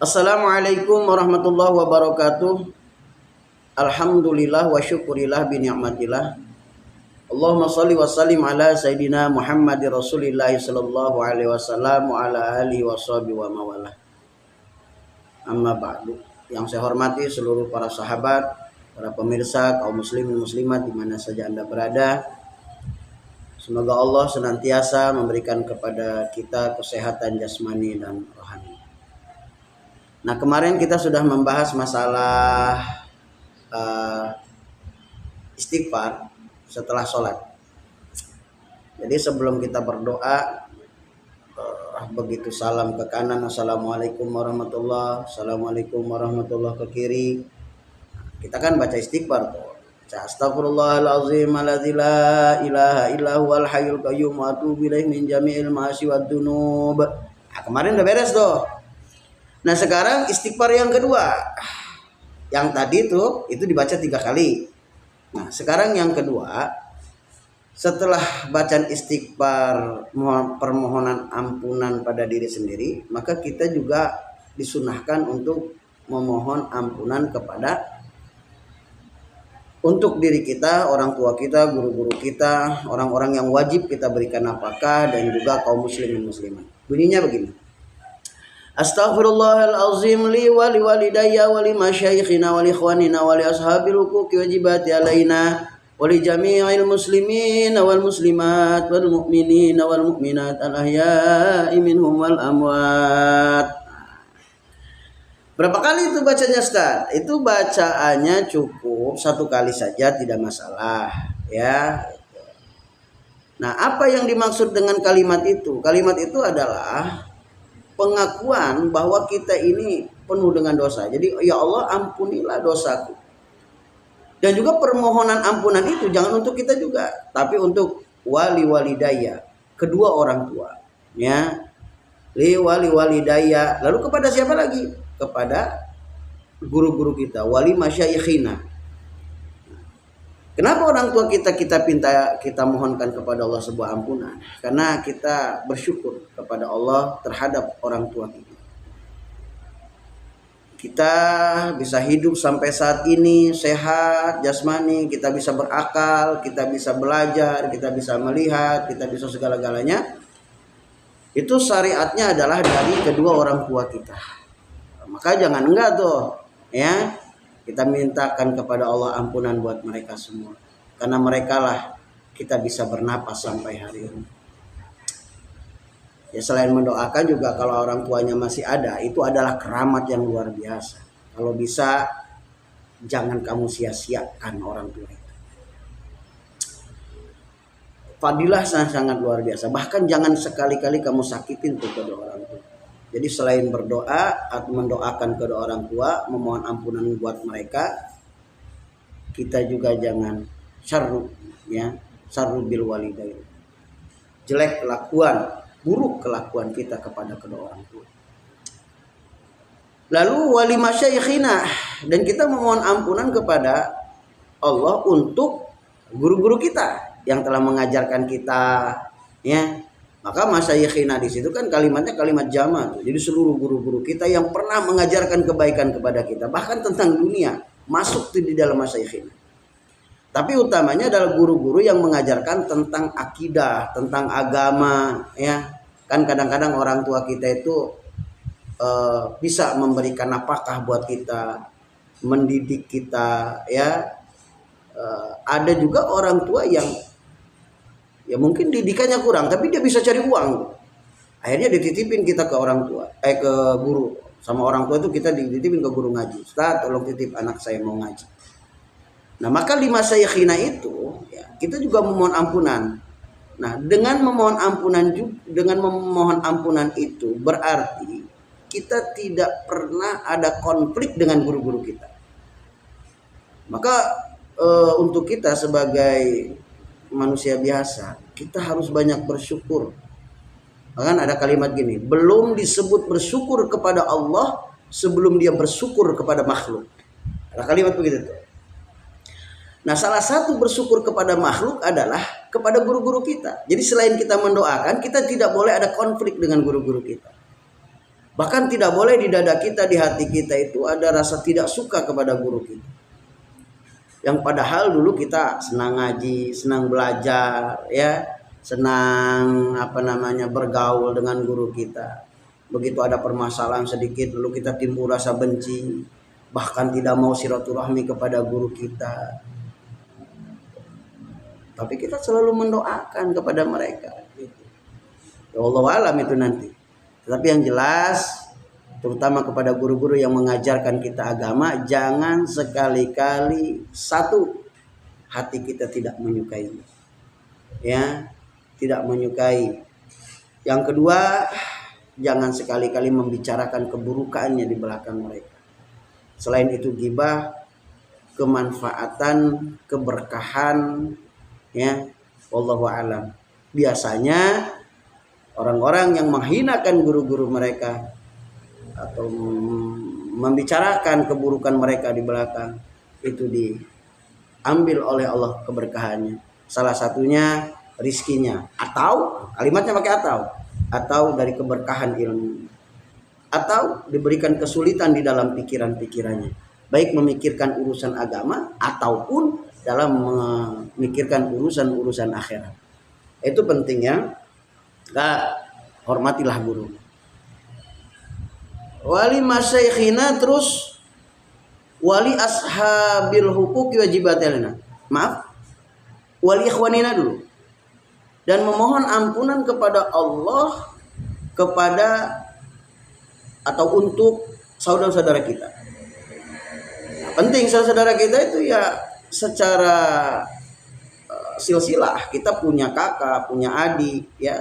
Assalamualaikum warahmatullahi wabarakatuh. Alhamdulillah wa syukurillah bi ni'matillah. Allahumma shalli wa sallim ala sayidina Muhammadir Rasulillah sallallahu alaihi wasallam wa ala alihi washabihi wa mawalah. Amma ba'du. Yang saya hormati seluruh para sahabat, para pemirsa, kaum muslimin muslimat di mana saja Anda berada. Semoga Allah senantiasa memberikan kepada kita kesehatan jasmani dan rohani. Nah, kemarin kita sudah membahas masalah istighfar setelah sholat. Jadi sebelum kita berdoa, begitu salam ke kanan, assalamualaikum warahmatullah, assalamualaikum warahmatullah, ke kiri, kita kan baca istighfar tuh. Astagfirullahalazim alladzi la ilaha illa huwal hayyul qayyum wa atubu ilaihi min jami'il ma'asi wad dzunub. Nah, kemarin udah beres tuh. Nah, sekarang istighfar yang kedua. Yang tadi itu dibaca 3 kali. Nah, sekarang yang kedua, setelah bacaan istighfar, permohonan ampunan pada diri sendiri, maka kita juga disunahkan untuk memohon ampunan untuk diri kita, orang tua kita, guru-guru kita, orang-orang yang wajib kita berikan nafkah, dan juga kaum muslimin muslimat. Bunyinya begini. Astaghfirullahalazim li wa li walidayya wa li masyayikhina wa li ikhwanina wa li ashabil huquqi wajibati alaina wa li jami'il muslimin wal muslimat wal mu'minin wal mu'minat al ahya'i minhum wal amwat. Berapa kali itu bacanya, Ustaz? Itu bacaannya cukup 1 kali saja, tidak masalah, ya. Nah, apa yang dimaksud dengan kalimat itu? Kalimat itu adalah pengakuan bahwa kita ini penuh dengan dosa. Jadi, ya Allah, ampunilah dosaku. Dan juga permohonan ampunan itu jangan untuk kita juga, tapi untuk wali walidayya, kedua orang tua, ya. Li wali walidayya. Lalu kepada siapa lagi? Kepada guru-guru kita, wali masyayikhina. Kenapa orang tua kita mohonkan kepada Allah sebuah ampunan? Karena kita bersyukur kepada Allah terhadap orang tua kita. Kita bisa hidup sampai saat ini sehat jasmani, kita bisa berakal, kita bisa belajar, kita bisa melihat, kita bisa segala-galanya. Itu syariatnya adalah dari kedua orang tua kita. Maka jangan enggak tuh, ya. Kita mintakan kepada Allah ampunan buat mereka semua. Karena mereka lah kita bisa bernapas sampai hari ini. Ya, selain mendoakan juga kalau orang tuanya masih ada, itu adalah keramat yang luar biasa. Kalau bisa jangan kamu sia-siakan orang tua itu. Fadilah sangat luar biasa. Bahkan jangan sekali-kali kamu sakitin tuh kedua orang tua. Jadi selain berdoa atau mendoakan kedua orang tua, memohon ampunan buat mereka, kita juga jangan syarru bil walidain. Jelek kelakuan, buruk kelakuan kita kepada kedua orang tua. Lalu wali masyayikhina, dan kita memohon ampunan kepada Allah untuk guru-guru kita yang telah mengajarkan kita, ya. Maka masyayikhina di situ kan kalimatnya kalimat jama tuh. Jadi seluruh guru-guru kita yang pernah mengajarkan kebaikan kepada kita, bahkan tentang dunia, masuk tuh di dalam masyayikhina. Tapi utamanya adalah guru-guru yang mengajarkan tentang akidah, tentang agama, ya. Kan kadang-kadang orang tua kita itu bisa memberikan nafkah buat kita, mendidik kita, ya. Ada juga orang tua yang ya mungkin didikannya kurang, tapi dia bisa cari uang. Akhirnya dititipin kita ke orang tua, ke guru. Sama orang tua itu kita dititipin ke guru ngaji. Ustaz, tolong titip anak saya mau ngaji. Nah, maka lima masyayikhina itu, ya, kita juga memohon ampunan. Nah, dengan memohon ampunan itu berarti kita tidak pernah ada konflik dengan guru-guru kita. Maka untuk kita sebagai manusia biasa, kita harus banyak bersyukur. Bahkan ada kalimat gini, belum disebut bersyukur kepada Allah sebelum dia bersyukur kepada makhluk. Ada kalimat begitu tuh. Nah, salah satu bersyukur kepada makhluk adalah kepada guru-guru kita. Jadi selain kita mendoakan, kita tidak boleh ada konflik dengan guru-guru kita. Bahkan tidak boleh di dada kita, di hati kita itu ada rasa tidak suka kepada guru kita. Yang padahal dulu kita senang ngaji, senang belajar, ya, senang bergaul dengan guru kita. Begitu ada permasalahan sedikit lalu kita timbul rasa benci, bahkan tidak mau silaturahmi kepada guru kita. Tapi kita selalu mendoakan kepada mereka. Ya Allah alam itu nanti. Tetapi yang jelas, terutama kepada guru-guru yang mengajarkan kita agama, jangan sekali-kali satu, hati kita tidak menyukai, ya, tidak menyukai. Yang kedua, jangan sekali-kali membicarakan keburukannya di belakang mereka. Selain itu ghibah, kemanfaatan, keberkahan, ya, wallahu alam. Biasanya orang-orang yang menghinakan guru-guru mereka atau membicarakan keburukan mereka di belakang, itu diambil oleh Allah keberkahannya. Salah satunya rizkinya, atau kalimatnya pakai atau dari keberkahan ilmu, atau diberikan kesulitan di dalam pikiran-pikirannya, baik memikirkan urusan agama ataupun dalam memikirkan urusan-urusan akhirat. Itu pentingnya. Hormatilah guru. Wali masyayikhina, terus wali ashabil huquqi wajibatilna. Maaf, wali ikhwanina dulu. Dan memohon ampunan kepada Allah kepada atau untuk saudara-saudara kita. Nah, penting saudara-saudara kita itu ya secara silsilah, kita punya kakak, punya adik, ya,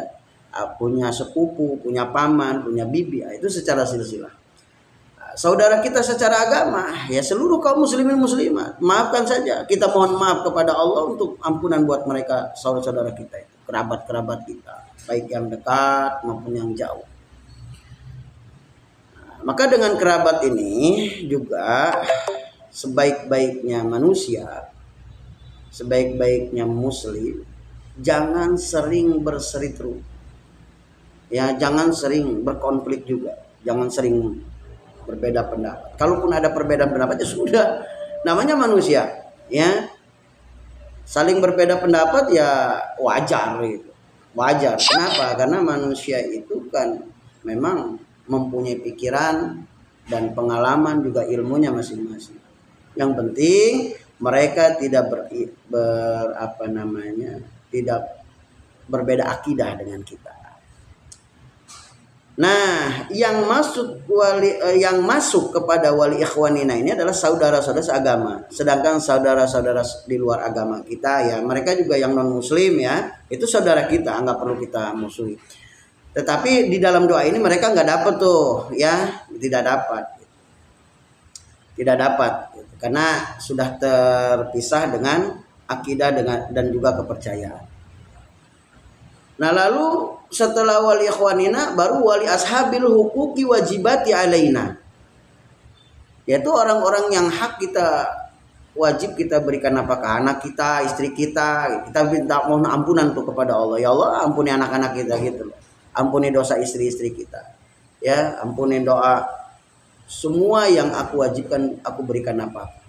punya sepupu, punya paman, punya bibi, itu secara silsilah. Saudara kita secara agama, ya seluruh kaum muslimin muslimat, maafkan saja. Kita mohon maaf kepada Allah untuk ampunan buat mereka, saudara-saudara kita itu, kerabat-kerabat kita, baik yang dekat maupun yang jauh. Maka dengan kerabat ini juga sebaik-baiknya manusia, sebaik-baiknya muslim, jangan sering berseteru. Ya, jangan sering berkonflik juga, jangan sering berbeda pendapat. Kalaupun ada perbedaan pendapat ya sudah, namanya manusia, ya. Saling berbeda pendapat ya wajar gitu. Wajar. Kenapa? Karena manusia itu kan memang mempunyai pikiran dan pengalaman juga ilmunya masing-masing. Yang penting mereka tidak tidak berbeda akidah dengan kita. Nah, yang masuk kepada wali ikhwanina ini adalah saudara-saudara seagama. Sedangkan saudara-saudara di luar agama kita, ya mereka juga yang non muslim, ya, itu saudara kita, nggak perlu kita musuhi. Tetapi di dalam doa ini mereka nggak dapat tuh, ya, tidak dapat, karena sudah terpisah dengan akidah dan juga kepercayaan. Nah, lalu setelah wali ikhwanina baru wali ashabil huquqi wajibati alaina, yaitu orang-orang yang hak kita wajib kita berikan apakah anak kita, istri kita minta mohon ampunan tuh kepada Allah. Ya Allah, ampuni anak-anak kita gitu loh. Ampuni dosa istri-istri kita. Ya, ampuni doa semua yang aku wajibkan, aku berikan apa.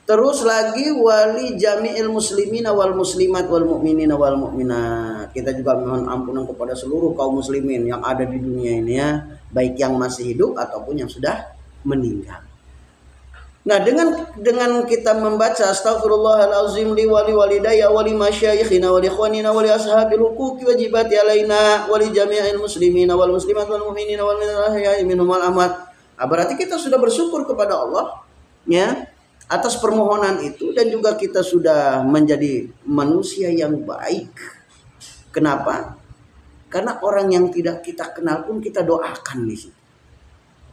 Terus lagi wali jami'il muslimina wal muslimat wal mu'minina wal mu'minat. Kita juga mohon ampunan kepada seluruh kaum muslimin yang ada di dunia ini, ya, baik yang masih hidup ataupun yang sudah meninggal. Nah, dengan kita membaca astaghfirullahalazim li wali walidayya wali masyayikhina wali ikhwanina wali ashabil huquqi wajibati alaina wali jami'il muslimina wal muslimat wal mu'minina wal mu'minat minhum wal amwat. Berarti kita sudah bersyukur kepada Allah, ya, atas permohonan itu, dan juga kita sudah menjadi manusia yang baik. Kenapa? Karena orang yang tidak kita kenal pun kita doakan di situ.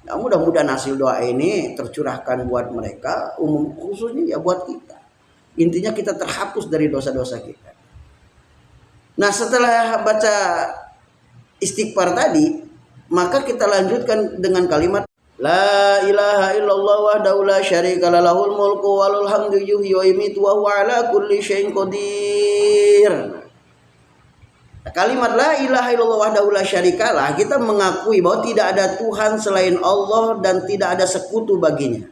Nah, mudah-mudahan hasil doa ini tercurahkan buat mereka, khususnya ya buat kita. Intinya kita terhapus dari dosa-dosa kita. Nah, setelah baca istighfar tadi, maka kita lanjutkan dengan kalimat La ilaha illallah wahdahu la syarika lahul mulku walul hamdu yuhyi wa yumiitu wa huwa ala kulli syai'in qadir. Kalimat la ilaha illallah wahdahu la syarikalah, kita mengakui bahwa tidak ada Tuhan selain Allah dan tidak ada sekutu baginya.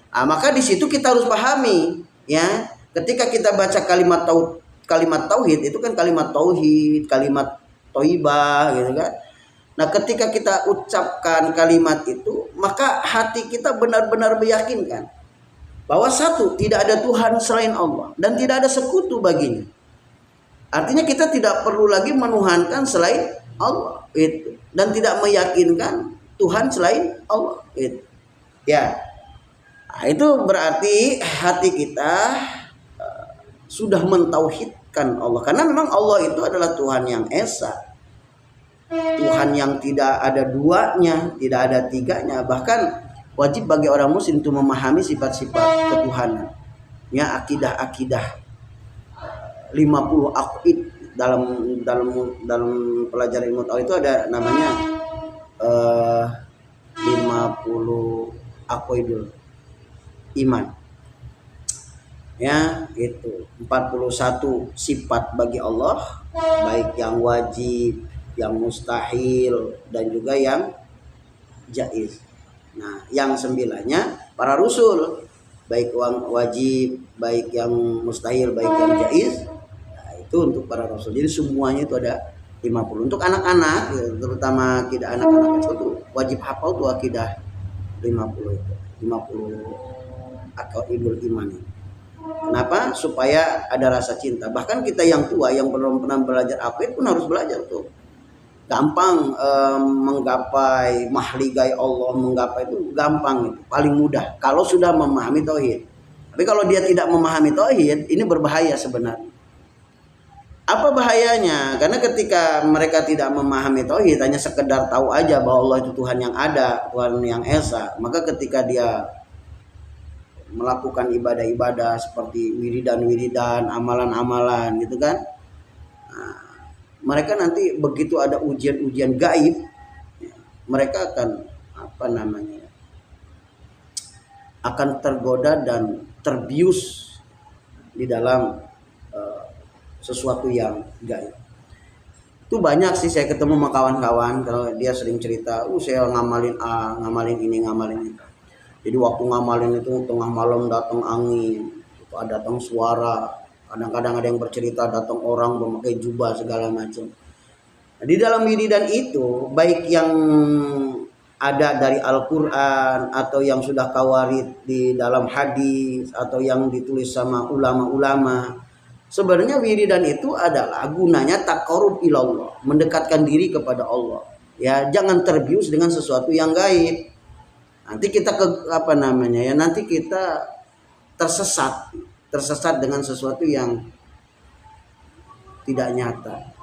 Maka di situ kita harus pahami, ya, ketika kita baca kalimat tauhid itu kan kalimat tauhid, kalimat thayyibah gitu kan. Nah, ketika kita ucapkan kalimat itu, maka hati kita benar-benar meyakinkan bahwa satu, tidak ada Tuhan selain Allah dan tidak ada sekutu baginya. Artinya kita tidak perlu lagi menuhankan selain Allah itu, dan tidak meyakinkan Tuhan selain Allah itu. Ya. Nah, itu berarti hati kita sudah mentauhidkan Allah, karena memang Allah itu adalah Tuhan yang esa. Tuhan yang tidak ada duanya, tidak ada tiganya. Bahkan wajib bagi orang muslim untuk memahami sifat-sifat ketuhanan. Ya, akidah-akidah 50 aqid dalam pelajaran ilmu tauhid itu ada namanya 50 aqidul iman. Ya, itu 41 sifat bagi Allah, baik yang wajib, yang mustahil, dan juga yang jaiz. Nah, yang 9-nya para rasul, baik yang wajib, baik yang mustahil, baik yang jaiz. Itu untuk para rasul. Jadi semuanya itu ada 50. Untuk anak-anak, terutama akidah anak-anak kecil itu wajib hafal tuh akidah 50 itu. 50 aqidul iman. Kenapa? Supaya ada rasa cinta. Bahkan kita yang tua yang belum pernah belajar aqid pun harus belajar tuh. Gampang menggapai mahligai Allah, menggapai itu gampang, itu paling mudah kalau sudah memahami tauhid. Tapi kalau dia tidak memahami tauhid, ini berbahaya sebenarnya. Apa bahayanya? Karena ketika mereka tidak memahami tauhid, hanya sekedar tahu aja bahwa Allah itu Tuhan yang ada, Tuhan yang esa, maka ketika dia melakukan ibadah-ibadah seperti wiridan-wiridan, amalan-amalan gitu kan, nah, mereka nanti begitu ada ujian-ujian gaib, mereka akan akan tergoda dan terbius di dalam sesuatu yang gaib. Itu banyak sih saya ketemu sama kawan-kawan, kalau dia sering cerita, saya ngamalin A, ngamalin ini, ngamalin itu. Jadi waktu ngamalin itu tengah malam datang angin, itu ada datang suara, kadang-kadang ada yang bercerita datang orang memakai jubah segala macam. Nah, di dalam wiridan itu, baik yang ada dari Al-Quran atau yang sudah kawarid di dalam hadis atau yang ditulis sama ulama-ulama, sebenarnya wiridan itu adalah gunanya taqarrub ilallah, mendekatkan diri kepada Allah. Ya, jangan terbius dengan sesuatu yang gaib. Nanti kita nanti kita tersesat dengan sesuatu yang tidak nyata.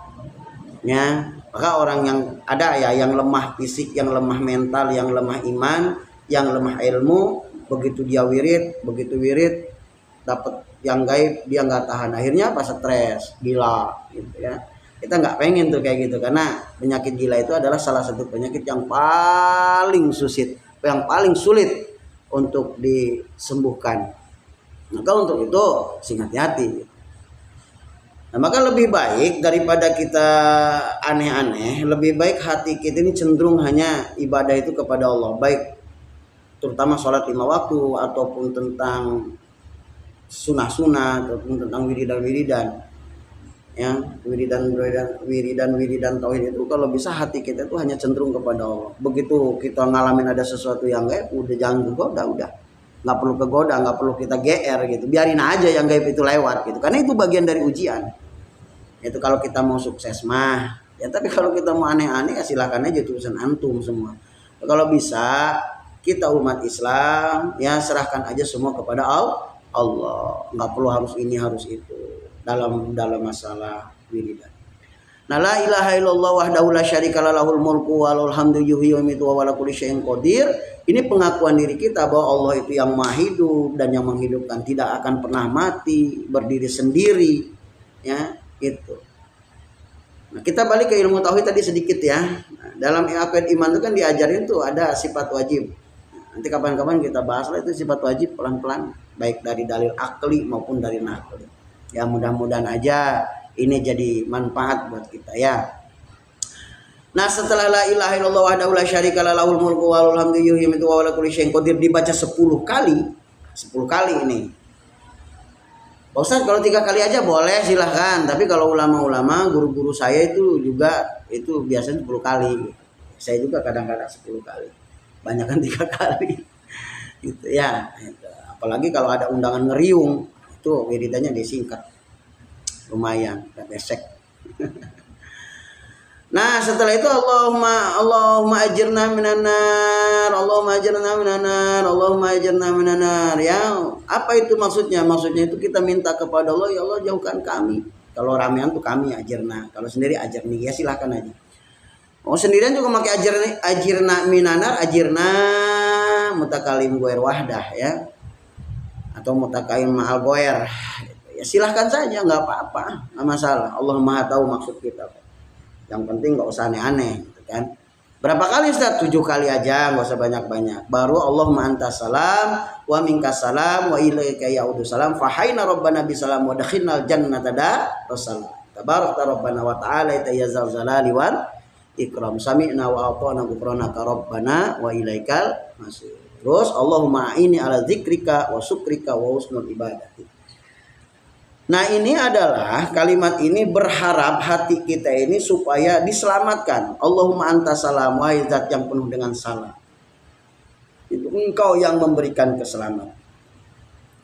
Ya, maka orang yang ada ya, yang lemah fisik, yang lemah mental, yang lemah iman, yang lemah ilmu, begitu dia wirid dapat yang gaib, dia nggak tahan, akhirnya apa, stres, gila gitu ya. Kita nggak pengen tuh kayak gitu, karena penyakit gila itu adalah salah satu penyakit yang paling sulit untuk disembuhkan. Maka untuk itu hati-hati. Nah, maka lebih baik daripada kita aneh-aneh, lebih baik hati kita ini cenderung hanya ibadah itu kepada Allah, baik terutama sholat 5 waktu ataupun tentang sunah-sunah ataupun tentang wiridan-wiridan. Ya, wiridan tauhid itu kalau bisa hati kita itu hanya cenderung kepada Allah. Begitu kita ngalamin ada sesuatu yang gaib, udah jangan kegoda, udah nggak perlu kegoda, nggak perlu kita GR gitu, biarin aja yang gaib itu lewat gitu, karena itu bagian dari ujian. Itu kalau kita mau sukses mah ya, tapi kalau kita mau aneh-aneh ya silakan aja, itu urusan antum semua. Kalau bisa kita umat Islam ya serahkan aja semua kepada Allah, nggak perlu harus ini harus itu dalam masalah wiridan. Nah, la ilaha illallah wahdahu la syarikalah lahul mulku wa lahul hamdu yuhyi wa yumiitu wa ala kulli syai'in qadir. Ini pengakuan diri kita bahwa Allah itu yang maha hidup dan yang menghidupkan, tidak akan pernah mati, berdiri sendiri, ya, itu. Nah, kita balik ke ilmu tauhid tadi sedikit ya. Nah, dalam aqid iman itu kan diajarin tuh ada sifat wajib. Nanti kapan-kapan kita bahas lah itu sifat wajib pelan-pelan, baik dari dalil akli maupun dari nakli. Ya, mudah-mudahan aja ini jadi manfaat buat kita ya. Nah, setelah la ilaha illallah wahdahu la syarika lahul mulku wa lahul hamdu yuhyi wa yumiitu wa ala kulli syai'in qadir dibaca 10 kali. 10 kali ini. Pak Ustaz kalau 3 kali aja boleh silahkan, tapi kalau ulama-ulama guru-guru saya itu juga itu biasanya 10 kali. Saya juga kadang-kadang 10 kali. Banyakan 3 kali. Gitu ya. Apalagi kalau ada undangan ngeriung, itu wiridannya disingkat. Lumayan, enggak besek. Nah, setelah itu Allahumma ajirna minan nar, Allahumma ajirna minan nar, Allahumma ajirna minan nar. Ya, apa itu maksudnya? Maksudnya itu kita minta kepada Allah, ya Allah jauhkan kami. Kalau ramean tuh kami ajirna, kalau sendiri ajirni ya silakan aja. Oh, sendirian juga pakai ajirna minan nar, ajirna mutakalim goer wahdah ya. Atau mutakalim ma'al goer. Ya silahkan saja, nggak apa-apa, nggak masalah. Allah Maha tahu maksud kita. Yang penting nggak usah aneh-aneh gitu kan. Berapa kali Ustaz? 7 kali aja, nggak usah banyak-banyak. Baru Allahumma antas salam wa minkas salam wa ilaika ya'udus salam fa hayna rabbana bisalam wa dakhinal jannata darussalam. Tabarakta rabbana wa ta'ala ya zal jalali wal ikram. Sami'na wa ata'na ghufranaka rabbana wa ilaikal masir. Terus Allahumma ini ala zikrika wa syukrika wa husnul ibadati. Nah, ini adalah kalimat ini berharap hati kita ini supaya diselamatkan. Allahumma antas salam, wahai zat yang penuh dengan salam. Itu engkau yang memberikan keselamatan.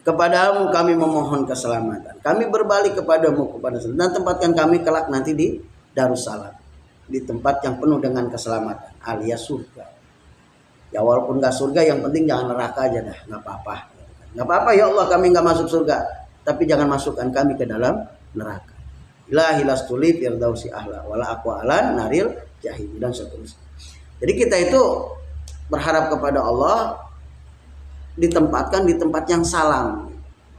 Kepadamu kami memohon keselamatan. Kami berbalik kepadamu dan tempatkan kami kelak nanti di Darussalam. Di tempat yang penuh dengan keselamatan, alias surga. Ya walaupun gak surga, yang penting jangan neraka aja dah, gak apa-apa. Gak apa-apa ya Allah kami gak masuk surga, tapi jangan masukkan kami ke dalam neraka. Ilahi lastuli firdausi ahla wala aqwa alan naril jahim dan seterusnya. Jadi kita itu berharap kepada Allah ditempatkan di tempat yang salam,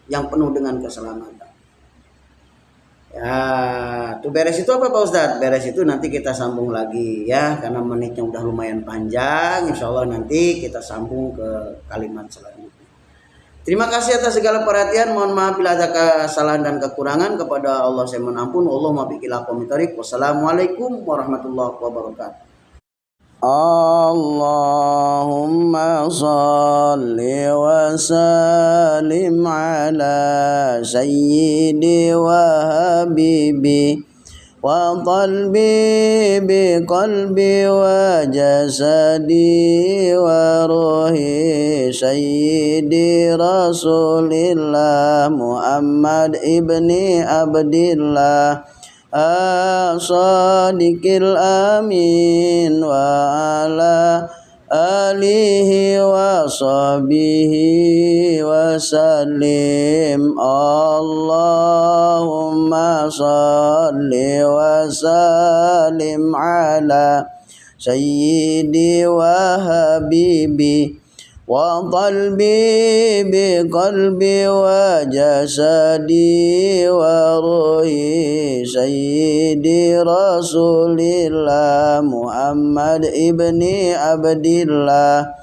yang penuh dengan keselamatan. Ya, tuh beres itu apa Pak Ustadz? Beres itu nanti kita sambung lagi ya, karena menitnya udah lumayan panjang. Insya Allah nanti kita sambung ke kalimat selanjutnya. Terima kasih atas segala perhatian. Mohon maaf bila ada kesalahan dan kekurangan. Kepada Allah saya mohon ampun. Allahumma biqila qomitarik. Wassalamualaikum warahmatullahi wabarakatuh. Allahumma salli wa sallim ala sayyidi wa habibi wa qalbi bi qalbi wa jasadi wa ruhi sayyidi rasulillah Muhammad ibni Abdillah as-sadiqil amin wa ala alihi wa sahbihi wa sallim. Allahumma salli wa sallim ala sayyidi wa habibi wa qalbi bi qalbi wa jasadi wa ruhi sayyidi rasulillah Muhammad ibni Abdillah